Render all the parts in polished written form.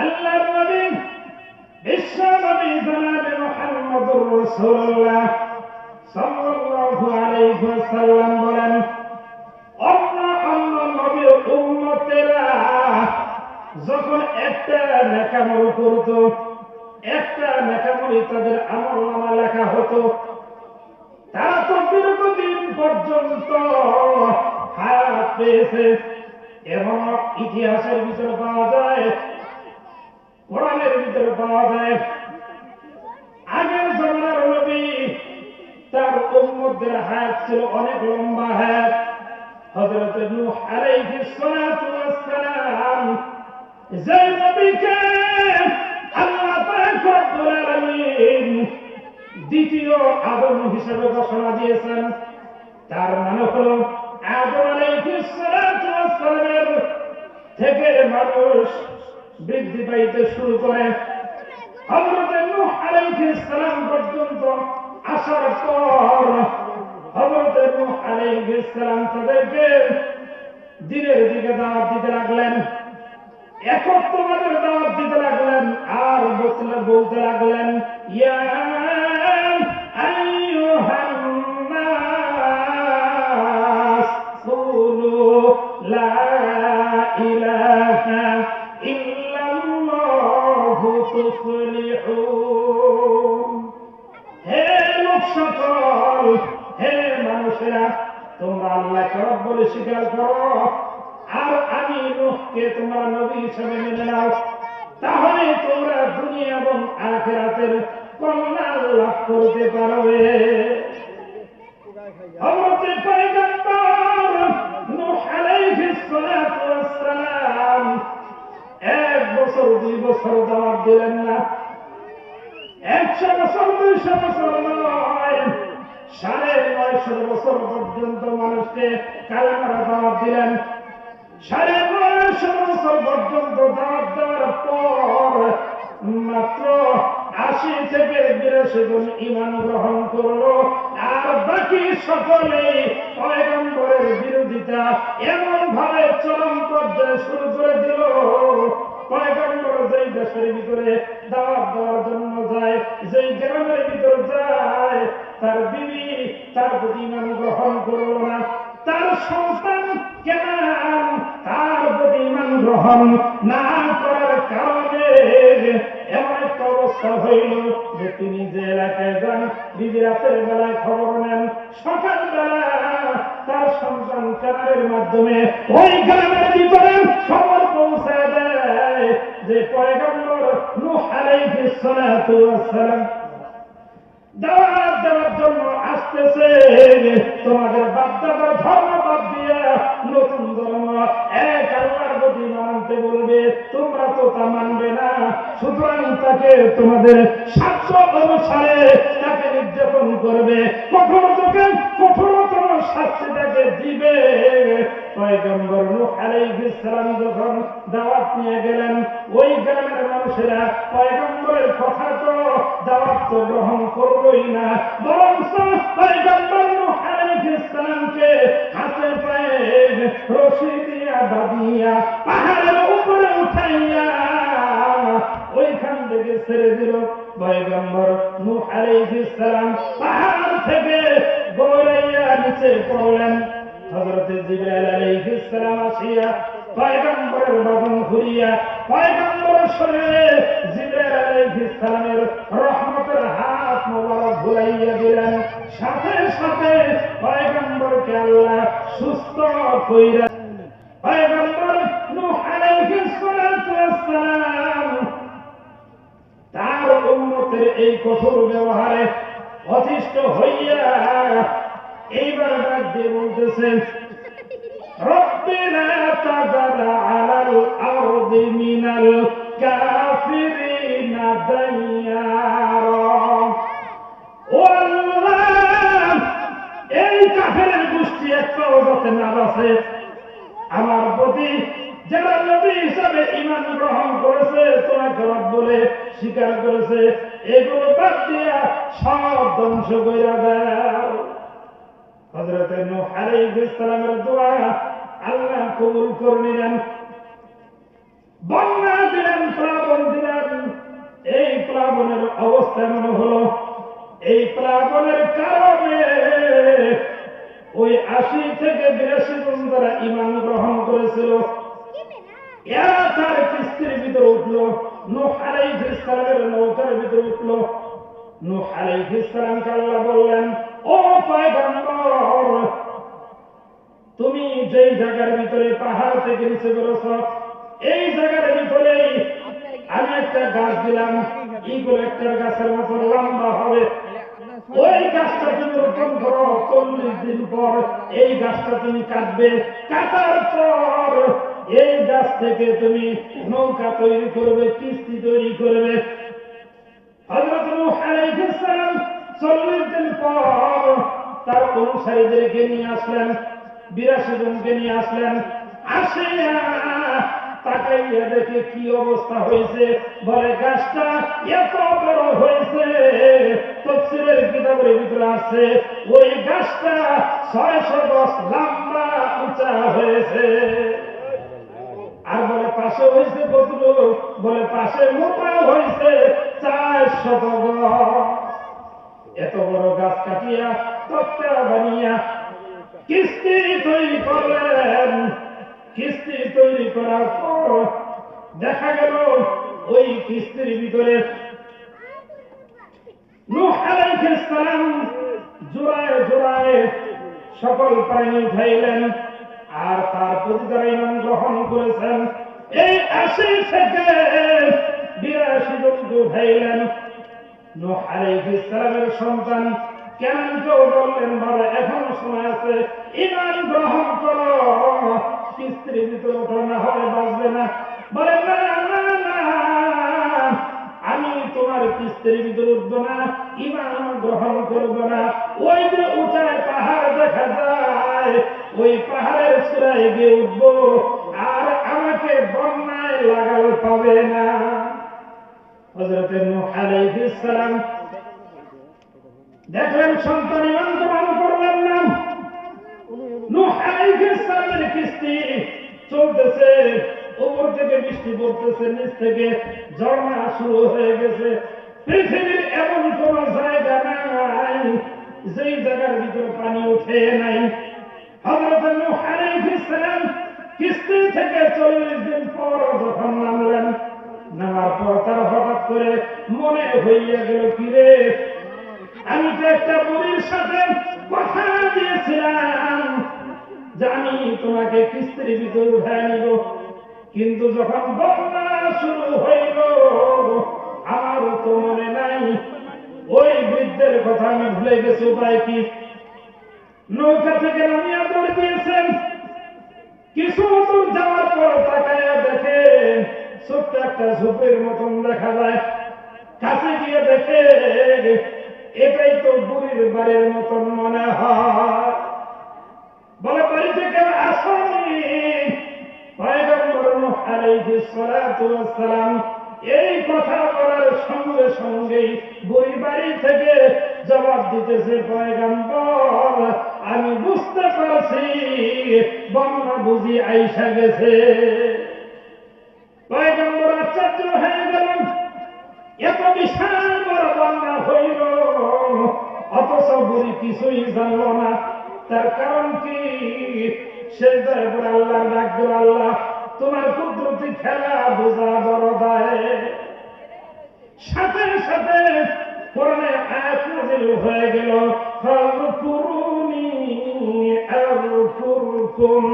আল্লাহর নবী বিশ্ব নবী জনাবে মুহাম্মদুর রাসূলুল্লাহ সাল্লাল্লাহু আলাইহি ওয়াসাল্লাম বলেন, অন্য অন্য নবীর উম্মতেরা যখন একটা নেকামল করত, একটা নেকামলি তাদের আমলনামা লেখা হতো, তারা তো দীর্ঘদিন পর্যন্ত হায়াত পেয়েছে। এবং ইতিহাসের ভিতরে পাওয়া যায়, কোরআনের ভিতরে পাওয়া যায়, আগের জমানার নবী তার উম্মতদের হায়াত ছিল অনেক লম্বা হায়াত। হযরত নূহ আলাইহিস সালাতু ওয়াস সালাম যে নবীকে আল্লাহ পাক রব্বুল আলামিন দ্বিতীয় আদম হিসেবে ঘোষণা দিয়েছেন, তার মানে হলো আদম আলাইহিস সালাতু ওয়াস সালামের থেকে মানুষ বৃদ্ধি পাইতে শুরু করে হযরত নূহ আলাইহিস সালাম পর্যন্ত আসার পর হযরত নূহ আলাইহিস সালাম তাদেরকে দিনের দিকে দাওয়াত দিতে লাগলেন, একত্ববাদের দাওয়াত দিতে লাগলেন, আর বলতে লাগলেন, ইয়া আইয়ুহান নাস কুলু লা ইলাহা ইল্লাল্লাহু তুফলিহুন। হে লোক সকল, হে মানুষেরা, তোমরা আল্লাহকে রব বলে স্বীকার করো, আর আমি নূহকে তোমরা নবী হিসেবে মেনে নাও, তাহলে তোমরা দুনিয়া এবং আখিরাতের কল্যাণ লাভ করতে পারবে। হযরত পয়গম্বর নূহ আলাইহিস সালাতু ওয়াস সালাম 1 বছর 2 বছর দাওয়াত দিলেন না, 100 বছর 200 বছর নয়, 950 বছর পর্যন্ত মানুষকে কালেমার দাওয়াত দিলেন। 950 বছর পর্যন্ত দাওয়াত দেওয়ার পর মাত্র 80 থেকে 82 জন ঈমান গ্রহণ করলো, আর বাকি সকলেই পয়গম্বরের বিরোধিতা এমন ভাবে চরম পর্যায়ে শুরু করে দিল। পয়গম্বর যেই দেশের ভিতরে দাওয়াত দেওয়ার জন্য যায়, যেই গ্রামের ভিতরে যায়, তার বিবি তার প্রতি ঈমান গ্রহণ করল না, তার সন্তান কেনান তার প্রতি ঈমান গ্রহণ না করার কারণে এমন একটা অবস্থা হইল যে তিনি যে এলাকায় যান, বিবি রাতের বেলায় খবর নেন, সকালবেলা তার সন্তান চ্যানেলের মাধ্যমে ওই গ্রামের ভিতরে খবর পৌঁছে দেয় যে পয়গম্বর নূহ আলাইহিস সালাতু ওয়াস সালাম দাওয়াত দেওয়ার জন্য আসতেছে। তোমাদের বাপ-দাদার ধর্ম বাদ দিয়ে নতুন ধর্ম এক আল্লাহর প্রতি মানতে বলবে, তোমরা তো তা মানবে না, সুতরাং তাকে তোমাদের শাস্ত্র অনুসারে তাকে নির্যাতন করবে, কঠোরতম শাস্তি তাকে দিবে। পয়গম্বর নূহ আলাইহিস সালাম যখন দাওয়াত নিয়ে গেলেন, ওই গ্রামের মানুষেরা পয়গম্বরের কথা তো দাওয়াত তো গ্রহণ করলই না, বরং পয়গম্বর নূহ আলাইহিস সালামকে হাতে পায়ে রশি দিয়া বাঁধিয়া পাহাড়ের উপরে উঠাইয়া ওইখান থেকে ছেড়ে দিল। পয়গম্বর নূহ আলাইহিস সালাম পাহাড় থেকে গড়াইয়া নিচে পড়লেন। হযরত জিবরাইল আলাইহিস সালাম আসিয়া পয়গম্বরের বাদন ঘুরিয়া পয়গম্বরের শরীরে জিবরাইল আলাইহিস সালামের রহমতের হাত মোবারক ঘুরাইয়া দিলেন। সাথে সাথে পয়গম্বরকে আল্লাহ সুস্থ কইরা। পয়গম্বর নূহ আলাইহিস সালাতু ওয়াস সালাম তার উম্মতের এই কঠোর ব্যবহারে অতিষ্ঠ হইয়া এইবার ডাক দিয়ে বলতেছেন, রব্বিনা তাযার আলাল আরদি মিনাল কাফিরিনা দাইয়ারা। ও আল্লাহ, এই কাফেরের গোষ্ঠী একটাও যাতে না বাঁচে, আমার প্রতি যারা নবী হিসাবে ঈমান গ্রহণ করেছে, তোমাকে রব বলে স্বীকার করেছে, এগুলো বাদ দিয়া সব ধ্বংস কইরা দাও। হযরত নূহ আলাইহিস সালামের দোয়া আল্লাহ কবুল করে নিলেন, বন্যা দিলেন, প্লাবন অবস্থা এমন হলো, এই প্লাবনের কারণে ওই ৮০ থেকে ৮২ জন যারা ঈমান গ্রহণ করেছিল এরা তার কিস্তির ভিতরে উঠলো, নূহ আলাইহিস সালামের নৌকার ভিতরে উঠলো। নূহ আলাইহিস সালামকে আল্লাহ বললেন, ও পয়গম্বর, তুমি যেই জায়গার ভিতরে পাহাড় থেকে নিচে বেরোছ, এই জায়গার ভিতরে আমি একটা গাছ দিলাম, ইগল একটা গাছের মতো লম্বা হবে, ওই গাছটা তুমি রোপণ করো, ৪০ দিন পর এই গাছটা তুমি কাটবে, কাটার পর এই গাছ থেকে তুমি নৌকা তৈরি করবে, কিস্তি তৈরি করবে। হযরত নূহ আলাইহিস সালাম ৪০ দিন পর তার অনুসারীদেরকে নিয়ে আসলেন, ৮২ জনকে নিয়ে আসলেন। আসিয়া তাকাইয়া দেখে কি অবস্থা হয়েছে, বলে গাছটা এত বড় হয়েছে, তাফসীরের কিতাবের ভিতরে আছে ওই গাছটা ৬০০ গজ লম্বা উঁচা হয়েছে। আর বলে পাশে হয়েছে কতটুকু, বলে পাশে মোটা হয়েছে ৪০০ গজ। এত বড় গাছ কাটিয়া তক্তা বানিয়া কিস্তি তৈরি করলেন। কিস্তি তৈরি করার পর দেখা গেল ওই কিস্তির ভিতরে নূহ আলাইহিস সালাম জোড়ায় জোড়ায় সকল প্রাণী উঠাইলেন, আর তার প্রতি যারা ঈমান গ্রহণ করেছেন এই ৮০ থেকে ৮২ জনকে উঠাইলেন। নূহ আলাইহিস সালামের সন্তান কেনানকেও বললেন, বাবা এখনো সময় আছে, ঈমান গ্রহণ করো, কিস্তির ভিতরে ওঠো, না হয় বাঁচবে না। বলে না না না, আমি তোমার কিস্তির ভিতরে উঠবো না, ঈমান গ্রহণ করবো না। ওই যে উঁচায় পাহাড় দেখা যায়, ওই পাহাড়ের চূড়ায় গিয়ে উঠবো, আর আমাকে বন্যায় লাগাল পাবে না। হযরত নূহ আলাইহিস সালাম দেখলেন সন্তান ঈমান গ্রহণ করলেন না। নূহ আলাইহিস সালামের কিস্তি চলতেছে, উপর থেকে বৃষ্টি পড়তেছে, নিচ থেকে ঝর্ণা শুরু হয়ে গেছে। পৃথিবীর এমন কোন জায়গা নাই যেই জায়গার ভিতরে পানি উঠে নাই। হযরত নূহ আলাইহিস সালাম কিস্তি থেকে ৪০ দিন পর যখন নামলেন, নামার পর তার হঠাৎ করে মনে হইয়া গেল, কিরে আমি তো একটা বুড়ির সাথে কথা দিয়েছিলাম যে আমি তোমাকে কিস্তির ভিতরে উঠায় নিব, কিন্তু যখন বন্যা শুরু হইল আমারও তো মনে নাই, ওই বৃদ্ধের কথা আমি ভুলে গেছি। উপায় কি? নৌকা থেকে নামিয়া দৌড় দিয়েছেন। কিছু দূর যাওয়ার পর তাকাইয়া দেখে ছোট্ট একটা ঝোপের মতন দেখা যায়। কাছে গিয়ে দেখে এটাই তো বুড়ির বাড়ির মতন মনে হয়। বলে বাড়ি থেকে আসেনি। পয়গম্বর নূহ আলাইহিস সালাতু ওয়াস সালাম এই কথা বলার সঙ্গে সঙ্গেই বুড়ি বাড়ি থেকে জবাব দিতেছে, পয়গম্বর আমি বুঝতে পারছি বন্যা বুঝি আইসা গেছে। পয়গম্বর আশ্চর্য হয়ে গেলেন, এত বিশাল বড় বন্যা হইল, অথচ বুড়ি কিছুই জানল না। তার কারণ কি? সে আল্লাহ ডাক দিল, আল্লাহ তোমার কুদরতি খেলা বোঝা বড় দায়। সাথে সাথে কোরআনে আয়াত নাযিল হয়ে গেল, ফাযকুরুনি আযকুরকুম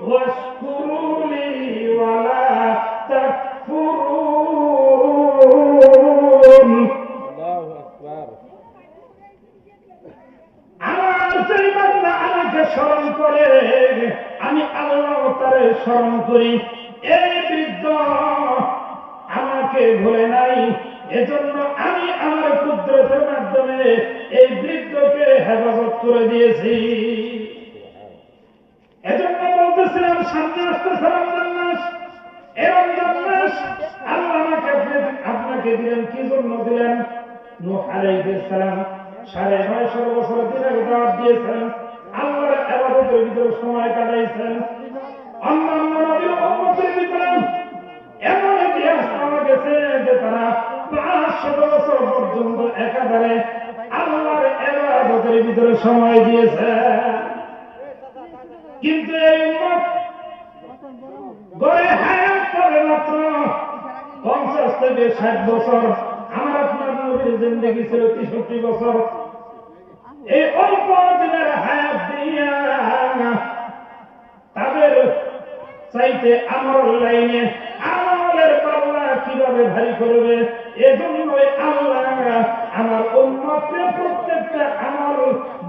ওয়াশকুরুলি ওয়ালা তাকফুরুন। আল্লাহু আকবার। আমার যেই বান্দা আমাকে স্মরণ করে আমি আল্লাহ তারে স্মরণ করি। এই বৃদ্ধ আমাকে ভুলে নাই, এজন্য আমি আমার কুদরতের মাধ্যমে এই বৃদ্ধকে হেফাজত করে দিয়েছি। এজন্য বলতেছিলাম সামনে আসতেছে রমজান মাস। এই রমজান মাস আল্লাহ আপনাকে দিলেন, কি জন্য দিলেন? নূহ আলাইহিস সালাম ৯৫০ বছর দিনের দাওয়াত দিয়েছেন, আল্লাহর ইবাদতের ভিতরে সময় কাটাইছেন। অন্যান্য নবীর উম্মতের ভিতরে এমন ইতিহাস পাওয়া গেছে যে তারা ৫ 500 বছর পর্যন্ত একাধারে আল্লাহর ইবাদতের ভিতরে সময় দিয়েছে। কিন্তু এই উম্মত গড়ে হায়াত পাবে মাত্র 50 থেকে 60 বছর। আমার আপনার নবীর জিন্দেগি ছিল 63 বছর। এই অল্প দিনের হায়াত দিয়া তাদের চাইতে আমল লাইনে আমলের পাল্লা কিভাবে ভারী করবে, এজন্যই আল্লাহ আমার উম্মতকে প্রত্যেকটা আমল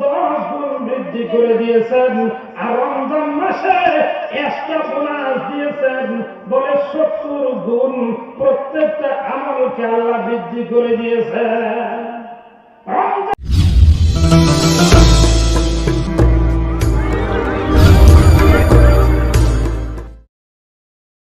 10 গুণ বৃদ্ধি করে দিয়েছেন। আর রমজান মাসে একটা বোনাস দিয়েছেন, বলে 70 গুণ প্রত্যেকটা আমলকে আল্লাহ বৃদ্ধি করে দিয়েছেন।